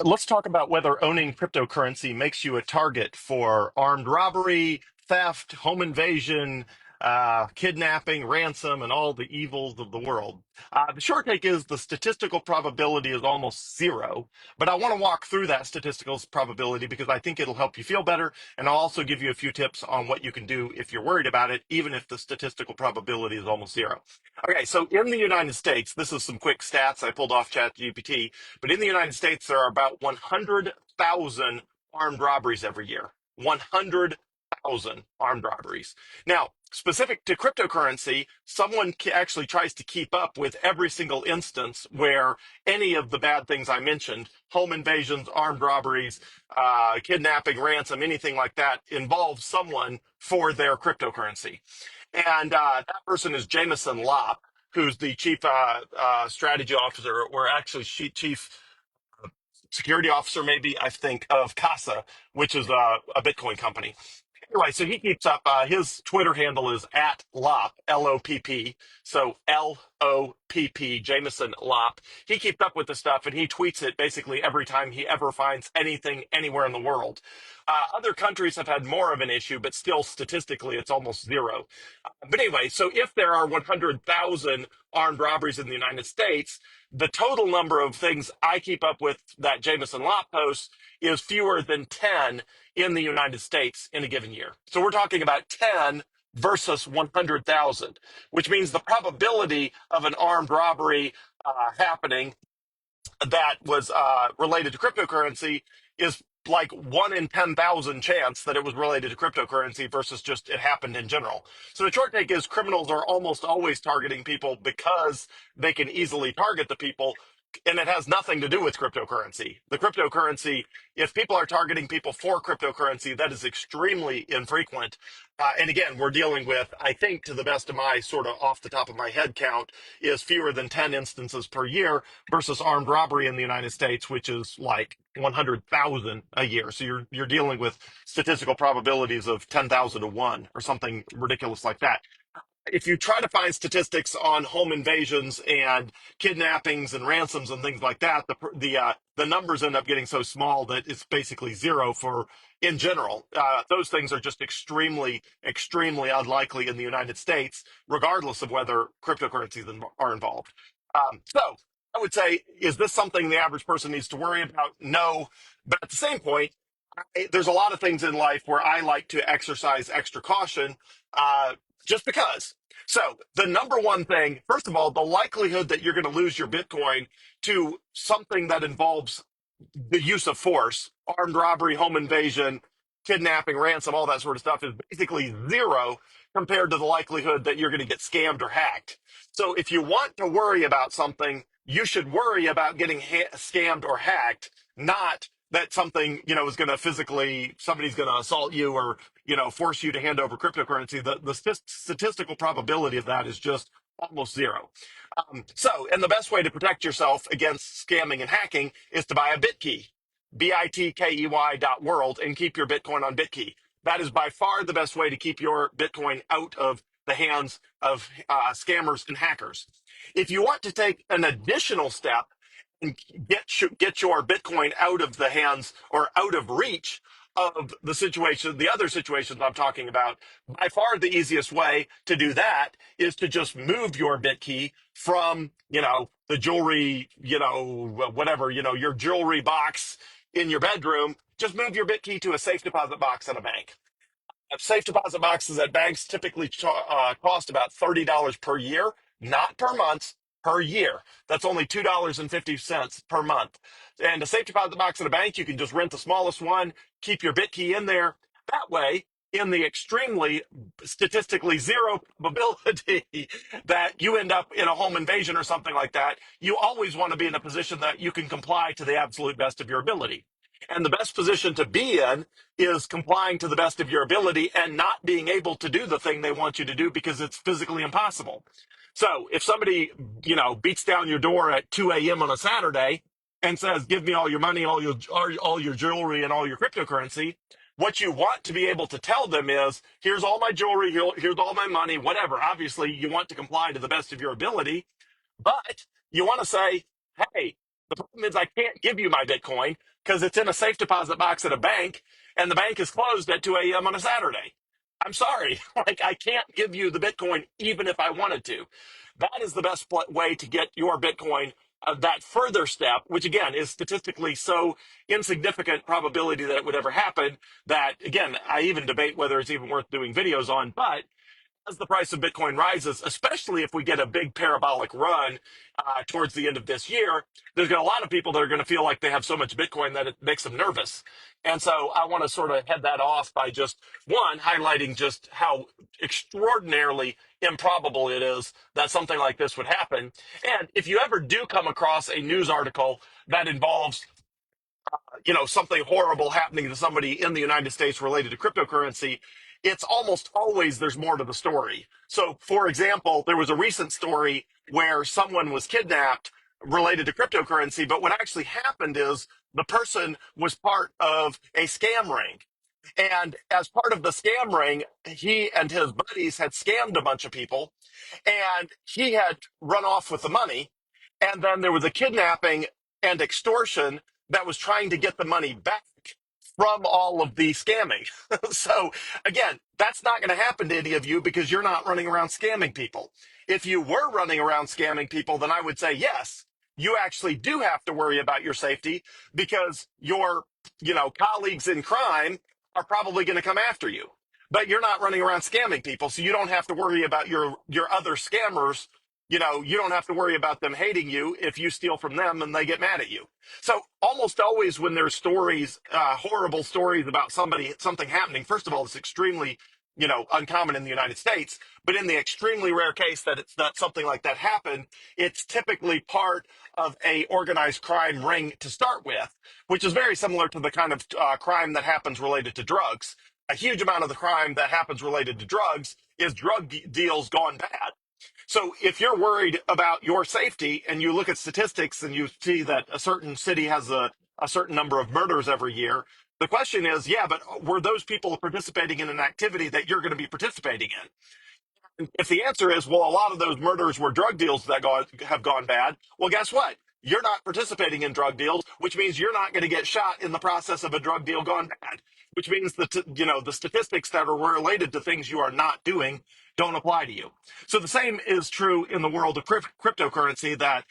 Let's talk about whether owning cryptocurrency makes you a target for armed robbery, theft, home invasion, kidnapping, ransom, and all the evils of the world. The short take is the statistical probability is almost zero, but I want to walk through that statistical probability because I think it'll help you feel better, and I'll also give you a few tips on what you can do if you're worried about it, even if the statistical probability is almost zero. Okay, so in the United States, this is some quick stats I pulled off ChatGPT. But in the United States, there are about 100,000 armed robberies every year. 100,000 armed robberies. Now, specific to cryptocurrency, someone actually tries to keep up with every single instance where any of the bad things I mentioned, home invasions, armed robberies, kidnapping, ransom, anything like that, involves someone for their cryptocurrency. And that person is Jameson Lopp, who's the chief strategy officer, or actually chief security officer, maybe, I think, of Casa, which is a Bitcoin company. Anyway, so he keeps up. His Twitter handle is at Lopp, Lopp. So Lopp, Jameson Lopp. He keeps up with the stuff and he tweets it basically every time he ever finds anything anywhere in the world. Other countries have had more of an issue, but still statistically, it's almost zero. But anyway, so if there are 100,000 armed robberies in the United States, the total number of things I keep up with that Jameson Lopp posts is fewer than 10 in the United States in a given year. So we're talking about 10 versus 100,000, which means the probability of an armed robbery happening that was related to cryptocurrency is like 1 in 10,000 chance that it was related to cryptocurrency versus just it happened in general. So the short take is criminals are almost always targeting people because they can easily target the people. And it has nothing to do with cryptocurrency. The cryptocurrency, if people are targeting people for cryptocurrency, that is extremely infrequent. And again, we're dealing with, I think, to the best of my sort of off the top of my head count, is fewer than 10 instances per year versus armed robbery in the United States, which is like 100,000 a year. So you're dealing with statistical probabilities of 10,000 to 1 or something ridiculous like that. If you try to find statistics on home invasions and kidnappings and ransoms and things like that, the numbers end up getting so small that it's basically zero for in general. Those things are just extremely unlikely in the United States, regardless of whether cryptocurrencies are involved. So I would say, is this something the average person needs to worry about? No, but at the same point, there's a lot of things in life where I like to exercise extra caution, just because. So the number one thing, first of all, the likelihood that you're going to lose your Bitcoin to something that involves the use of force, armed robbery, home invasion, kidnapping, ransom, all that sort of stuff is basically zero compared to the likelihood that you're going to get scammed or hacked. So if you want to worry about something, you should worry about getting scammed or hacked, not that something, is going to somebody's going to assault you or, force you to hand over cryptocurrency. The statistical probability of that is just almost zero. And the best way to protect yourself against scamming and hacking is to buy a BitKey, BITKEY.world, and keep your Bitcoin on BitKey. That is by far the best way to keep your Bitcoin out of the hands of scammers and hackers. If you want to take an additional step and get your Bitcoin out of the hands or out of reach of the other situations I'm talking about, by far the easiest way to do that is to just move your BitKey from, the jewelry, whatever, your jewelry box in your bedroom. Just move your BitKey to a safe deposit box at a bank. Safe deposit boxes at banks typically cost about $30 per year, not per month, per year. That's only $2.50 per month. And a safe deposit box at a bank, you can just rent the smallest one, keep your BitKey in there. That way, in the extremely statistically zero probability that you end up in a home invasion or something like that, you always want to be in a position that you can comply to the absolute best of your ability. And the best position to be in is complying to the best of your ability and not being able to do the thing they want you to do because it's physically impossible. So if somebody, beats down your door at 2 a.m. on a Saturday and says, give me all your money, all your jewelry and all your cryptocurrency, what you want to be able to tell them is, here's all my jewelry, here's all my money, whatever. Obviously, you want to comply to the best of your ability, but you want to say, hey, The problem is I can't give you my Bitcoin because it's in a safe deposit box at a bank and the bank is closed at 2 a.m. on a Saturday. I'm sorry. Like, I can't give you the Bitcoin even if I wanted to. That is the best way to get your Bitcoin. That further step, which again is statistically so insignificant probability that it would ever happen, that again, I even debate whether it's even worth doing videos on. But as the price of Bitcoin rises, especially if we get a big parabolic run towards the end of this year, there's going to a lot of people that are going to feel like they have so much Bitcoin that it makes them nervous. And so I want to sort of head that off by just one, highlighting just how extraordinarily improbable it is that something like this would happen. And if you ever do come across a news article that involves something horrible happening to somebody in the United States related to cryptocurrency, it's almost always there's more to the story. So, for example, there was a recent story where someone was kidnapped related to cryptocurrency, but what actually happened is the person was part of a scam ring. And as part of the scam ring, he and his buddies had scammed a bunch of people, and he had run off with the money. And then there was a kidnapping and extortion that was trying to get the money back from all of the scamming. So again, that's not going to happen to any of you because you're not running around scamming people. If you were running around scamming people, then I would say yes, you actually do have to worry about your safety because your, colleagues in crime are probably going to come after you. But you're not running around scamming people, so you don't have to worry about your other scammers. You don't have to worry about them hating you if you steal from them and they get mad at you. So almost always when there's stories, horrible stories about something happening, first of all, it's extremely, uncommon in the United States. But in the extremely rare case that it's not something like that happened, it's typically part of a organized crime ring to start with, which is very similar to the kind of crime that happens related to drugs. A huge amount of the crime that happens related to drugs is drug deals gone bad. So if you're worried about your safety and you look at statistics and you see that a certain city has a certain number of murders every year, the question is, yeah, but were those people participating in an activity that you're going to be participating in? If the answer is, well, a lot of those murders were drug deals that have gone bad, well, guess what? You're not participating in drug deals, which means you're not going to get shot in the process of a drug deal gone bad, which means that, the statistics that are related to things you are not doing don't apply to you. So the same is true in the world of cryptocurrency that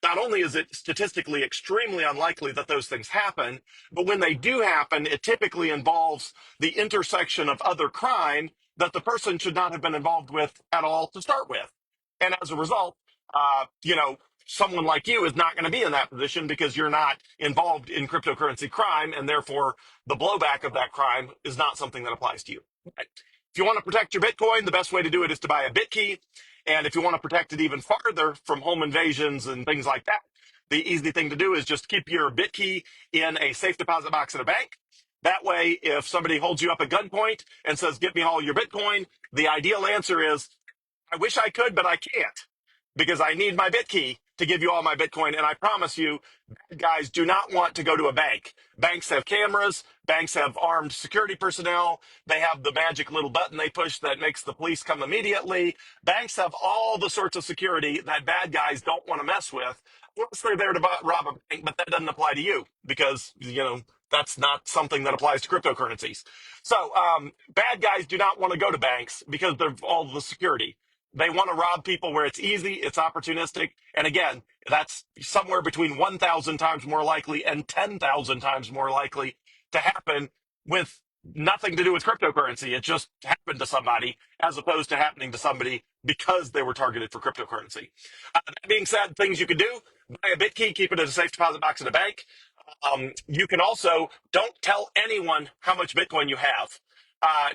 not only is it statistically extremely unlikely that those things happen, but when they do happen, it typically involves the intersection of other crime that the person should not have been involved with at all to start with. And as a result, someone like you is not going to be in that position because you're not involved in cryptocurrency crime, and therefore the blowback of that crime is not something that applies to you. Right? If you want to protect your Bitcoin, the best way to do it is to buy a BitKey. And if you want to protect it even farther from home invasions and things like that, the easy thing to do is just keep your BitKey in a safe deposit box at a bank. That way, if somebody holds you up at gunpoint and says, "Get me all your Bitcoin," the ideal answer is, "I wish I could, but I can't because I need my BitKey to give you all my Bitcoin." And I promise you, bad guys do not want to go to a bank. Banks have cameras. Banks have armed security personnel. They have the magic little button they push that makes the police come immediately. Banks have all the sorts of security that bad guys don't want to mess with unless they're there to rob a bank, but that doesn't apply to you because, that's not something that applies to cryptocurrencies. So bad guys do not want to go to banks because they're all the security. They want to rob people where it's easy, it's opportunistic. And again, that's somewhere between 1,000 times more likely and 10,000 times more likely to happen with nothing to do with cryptocurrency. It just happened to somebody as opposed to happening to somebody because they were targeted for cryptocurrency. That being said, things you can do: buy a BitKey, keep it in a safe deposit box in a bank. You can also don't tell anyone how much Bitcoin you have.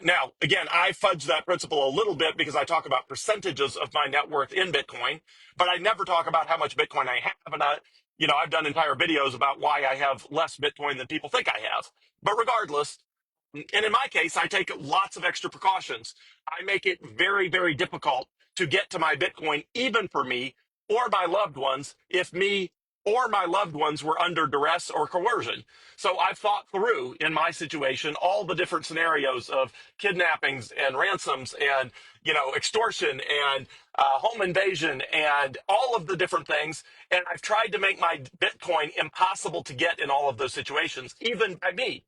Now, again, I fudge that principle a little bit because I talk about percentages of my net worth in Bitcoin, but I never talk about how much Bitcoin I have. And I've done entire videos about why I have less Bitcoin than people think I have. But regardless, and in my case, I take lots of extra precautions. I make it very, very difficult to get to my Bitcoin, even for me or my loved ones, if me or my loved ones were under duress or coercion. So I've thought through in my situation all the different scenarios of kidnappings and ransoms and extortion and home invasion and all of the different things. And I've tried to make my Bitcoin impossible to get in all of those situations, even by me,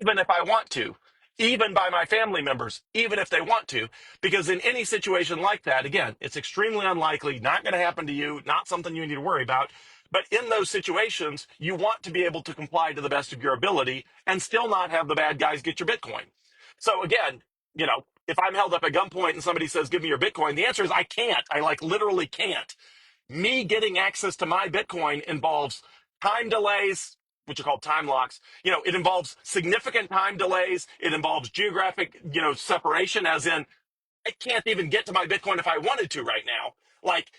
even if I want to. Even by my family members, even if they want to, because in any situation like that, again, it's extremely unlikely, not going to happen to you, not something you need to worry about. But in those situations, you want to be able to comply to the best of your ability and still not have the bad guys get your Bitcoin. So again, if I'm held up at gunpoint and somebody says, give me your Bitcoin, the answer is I can't. I like literally can't. Me getting access to my Bitcoin involves time delays, which are called time locks. It involves significant time delays. It involves geographic, separation, as in I can't even get to my Bitcoin if I wanted to right now. Like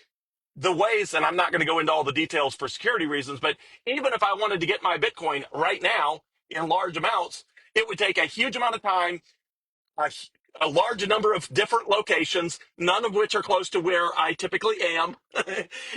the ways, and I'm not going to go into all the details for security reasons, but even if I wanted to get my Bitcoin right now in large amounts, it would take a huge amount of time, a, a large number of different locations, none of which are close to where I typically am.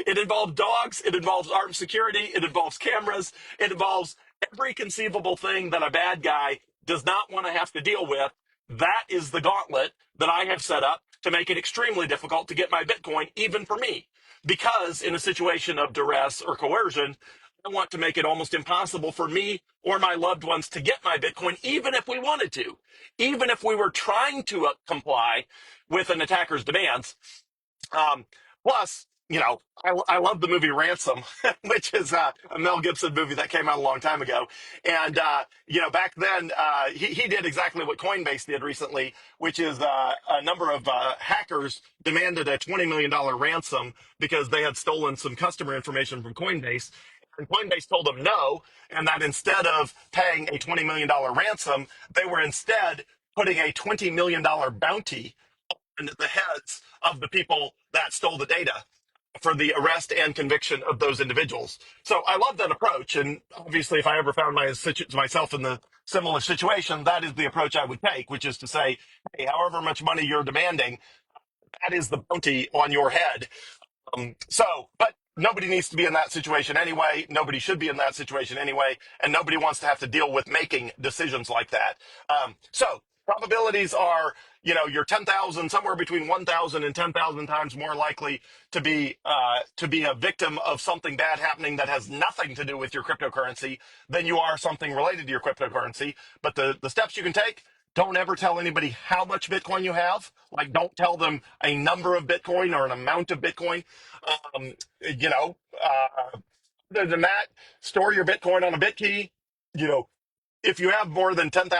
It involves dogs, it involves armed security, it involves cameras, it involves every conceivable thing that a bad guy does not want to have to deal with. That is the gauntlet that I have set up to make it extremely difficult to get my Bitcoin, even for me. Because in a situation of duress or coercion, I want to make it almost impossible for me or my loved ones to get my Bitcoin, even if we wanted to, even if we were trying to comply with an attacker's demands. Um, plus, I love the movie Ransom, which is a Mel Gibson movie that came out a long time ago. And, back then, he did exactly what Coinbase did recently, which is a number of hackers demanded a $20 million ransom because they had stolen some customer information from Coinbase. And Coinbase told them no, and that instead of paying a $20 million ransom, they were instead putting a $20 million bounty and the heads of the people that stole the data for the arrest and conviction of those individuals. So I love that approach. And obviously, if I ever found myself in the similar situation, that is the approach I would take, which is to say, hey, however much money you're demanding, that is the bounty on your head. But nobody needs to be in that situation anyway. Nobody should be in that situation anyway. And nobody wants to have to deal with making decisions like that. So probabilities are, you're 10,000, somewhere between 1,000 and 10,000 times more likely to be a victim of something bad happening that has nothing to do with your cryptocurrency than you are something related to your cryptocurrency. But the steps you can take, don't ever tell anybody how much Bitcoin you have. Like, don't tell them a number of Bitcoin or an amount of Bitcoin. Um, you know, Other than that, store your Bitcoin on a BitKey. You know, if you have more than $10,000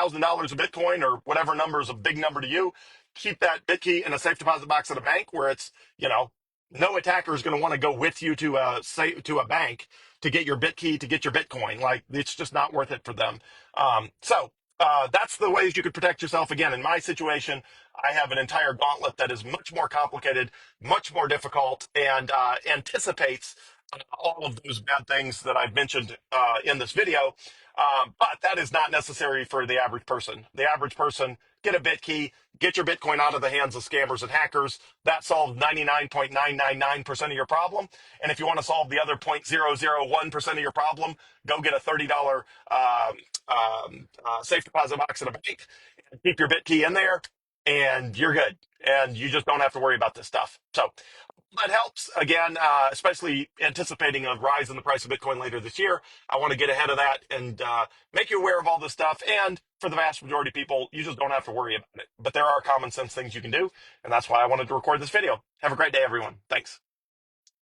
of Bitcoin or whatever number is a big number to you, keep that BitKey in a safe deposit box at a bank where it's, no attacker is going to want to go with you to to a bank to get your BitKey to get your Bitcoin. Like, it's just not worth it for them. That's the ways you could protect yourself. Again, in my situation, I have an entire gauntlet that is much more complicated, much more difficult, and anticipates all of those bad things that I've mentioned in this video. But that is not necessary for the average person. The average person, get a BitKey, get your Bitcoin out of the hands of scammers and hackers. That solves 99.999% of your problem. And if you want to solve the other 0.001% of your problem, go get a $30 safe deposit box at a bank and keep your BitKey in there, and you're good. And you just don't have to worry about this stuff. So that helps. Again, especially anticipating a rise in the price of Bitcoin later this year. I want to get ahead of that and make you aware of all this stuff. And for the vast majority of people, you just don't have to worry about it. But there are common sense things you can do. And that's why I wanted to record this video. Have a great day, everyone. Thanks.